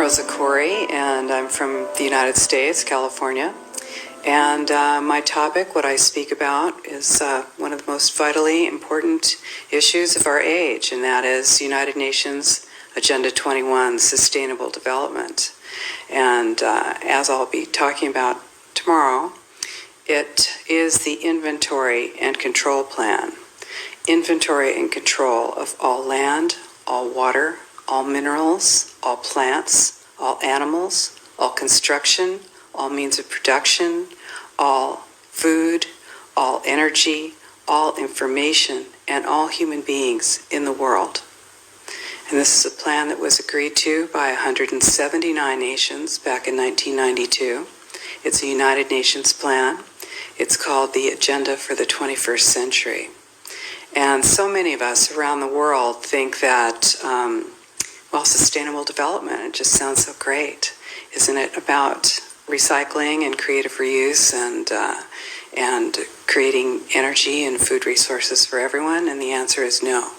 Rosa Corey, and I'm from the United States, California. And my topic, what I speak about, is one of the most vitally important issues of our age, and that is United Nations Agenda 21, Sustainable Development. And as I'll be talking about tomorrow, it is the inventory and control plan. Inventory and control of all land, all water, all minerals, all plants, all animals, all construction, all means of production, all food, all energy, all information, and all human beings in the world. And this is a plan that was agreed to by 179 nations back in 1992. It's a United Nations plan. It's called the Agenda for the 21st Century. And so many of us around the world think that, sustainable development, it just sounds so great. Isn't it about recycling and creative reuse and creating energy and food resources for everyone? And the answer is no,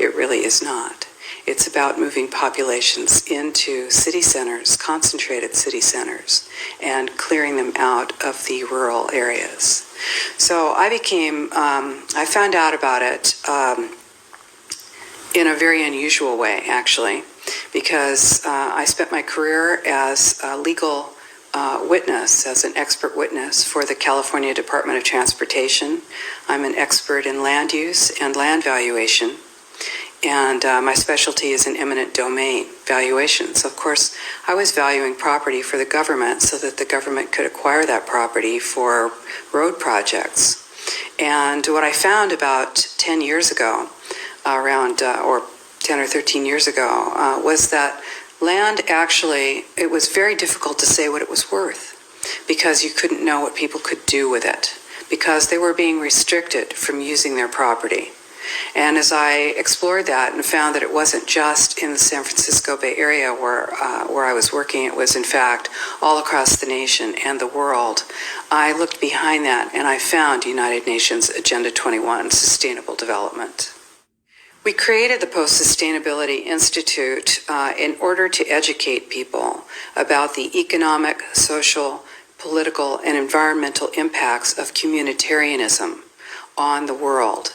it really is not. It's about moving populations into city centers, concentrated city centers, and clearing them out of the rural areas. So I found out about it in a very unusual way, actually, because I spent my career as a legal witness, as an expert witness for the California Department of Transportation. I'm an expert in land use and land valuation. And my specialty is in eminent domain valuations. Of course, I was valuing property for the government so that the government could acquire that property for road projects. And what I found about 10 years ago, or 10 or 13 years ago, was that land actually, it was very difficult to say what it was worth because you couldn't know what people could do with it because they were being restricted from using their property. And as I explored that and found that it wasn't just in the San Francisco Bay Area where I was working, it was in fact all across the nation and the world, I looked behind that and I found United Nations Agenda 21, Sustainable Development. We created the Post-Sustainability Institute in order to educate people about the economic, social, political, and environmental impacts of communitarianism on the world.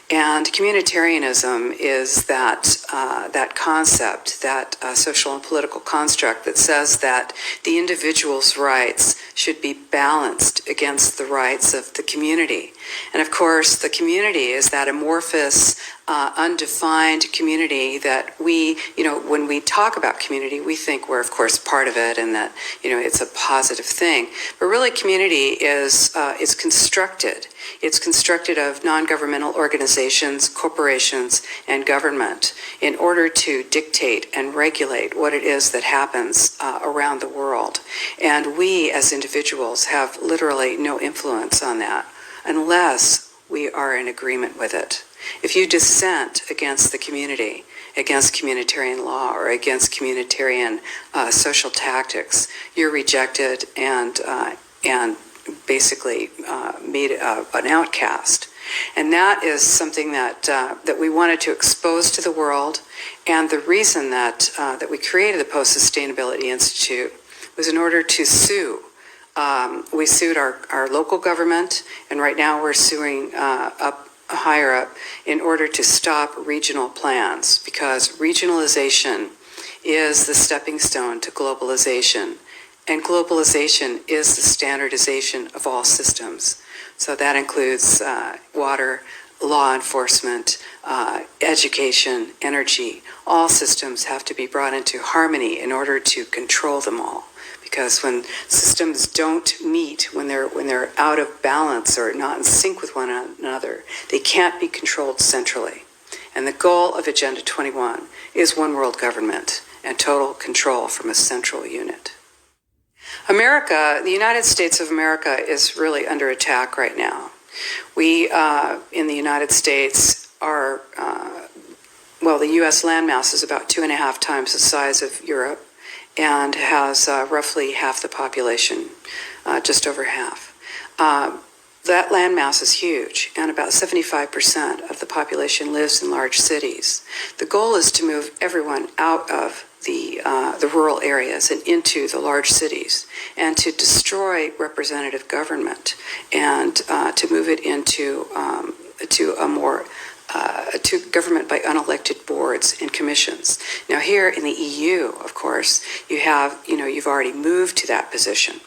And communitarianism is that concept, that social and political construct that says that the individual's rights should be balanced against the rights of the community. And of course, the community is that amorphous, undefined community that when we talk about community, we think we're, of course, part of it and that, it's a positive thing. But really, community is constructed. It's constructed of non-governmental organizations, corporations, and government in order to dictate and regulate what it is that happens around the world. And we, as individuals, have literally no influence on that unless we are in agreement with it. If you dissent against the community, against communitarian law or against communitarian social tactics, you're rejected and basically made an outcast. And that is something that we wanted to expose to the world. And the reason that we created the Post-Sustainability Institute was in order to sue. We sued our local government, and right now we're suing higher up in order to stop regional plans, because regionalization is the stepping stone to globalization. And globalization is the standardization of all systems. So that includes water, law enforcement, education, energy. All systems have to be brought into harmony in order to control them all. Because when systems don't meet, when they're out of balance or not in sync with one another, they can't be controlled centrally. And the goal of Agenda 21 is one world government and total control from a central unit. America, the United States of America, is really under attack right now. We, in the United States, are, the U.S. landmass is about 2.5 times the size of Europe and has roughly half the population, just over half. That landmass is huge, and about 75% of the population lives in large cities. The goal is to move everyone out of the rural areas and into the large cities, and to destroy representative government and to move it into to a more to government by unelected boards and commissions. Now, here in the EU, of course, you've already moved to that position,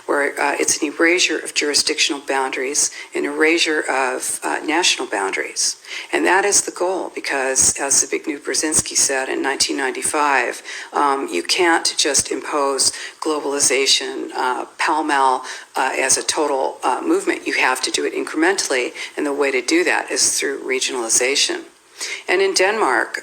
where it's an erasure of jurisdictional boundaries, an erasure of national boundaries. And that is the goal, because, as Zbigniew Brzezinski said in 1995, you can't just impose globalization pell-mell as a total movement. You have to do it incrementally, and the way to do that is through regionalization. And in Denmark,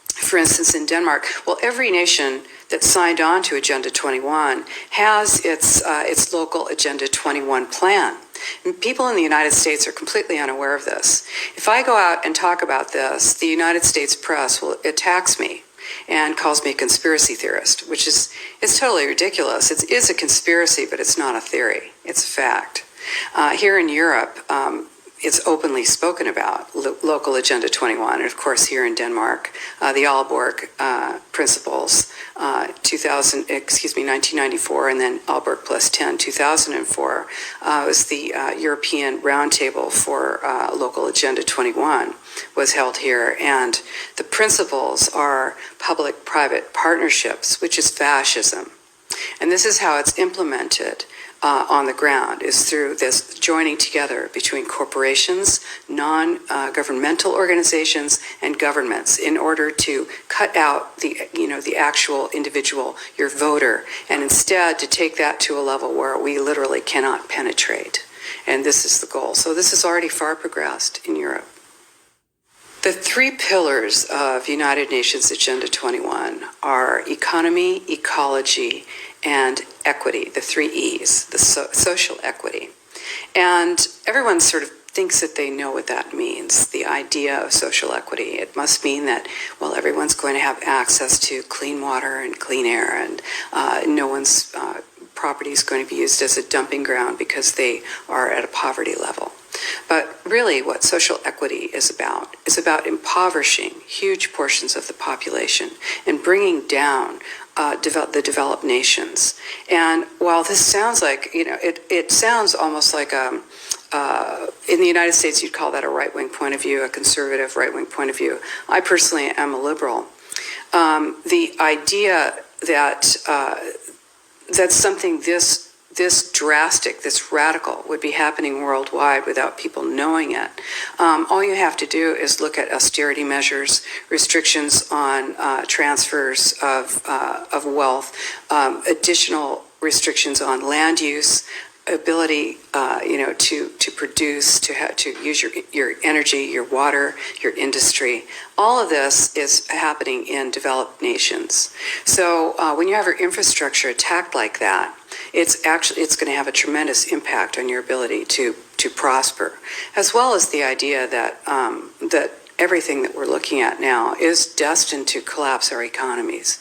for instance, in Denmark, well, every nation that signed on to Agenda 21 has its local Agenda 21 plan. And people in the United States are completely unaware of this. If I go out and talk about this, the United States press attacks me and calls me a conspiracy theorist, which is totally ridiculous. It is a conspiracy, but it's not a theory. It's a fact. Here in Europe, it's openly spoken about, local Agenda 21, and of course here in Denmark, the Aalborg Principles, 1994, and then Aalborg Plus 10, 2004, was the European Roundtable for Local Agenda 21 was held here, and the principles are public-private partnerships, which is fascism. And this is how it's implemented on the ground, is through this joining together between corporations, non-governmental organizations, and governments in order to cut out the actual individual, your voter, and instead to take that to a level where we literally cannot penetrate. And this is the goal. So this is already far progressed in Europe. The three pillars of United Nations Agenda 21 are economy, ecology, and equity, the three E's, the social equity. And everyone sort of thinks that they know what that means, the idea of social equity. It must mean that, well, everyone's going to have access to clean water and clean air, and no one's property is going to be used as a dumping ground because they are at a poverty level. But really what social equity is about impoverishing huge portions of the population and bringing down the developed nations. And while this sounds like, it sounds almost like in the United States, you'd call that a right-wing point of view, a conservative right-wing point of view. I personally am a liberal. The idea that that something this drastic, this radical would be happening worldwide without people knowing it. All you have to do is look at austerity measures, restrictions on transfers of wealth, additional restrictions on land use, ability, to produce, to use your energy, your water, your industry. All of this is happening in developed nations. So when you have your infrastructure attacked like that, it's going to have a tremendous impact on your ability to prosper, as well as the idea that that everything that we're looking at now is destined to collapse our economies.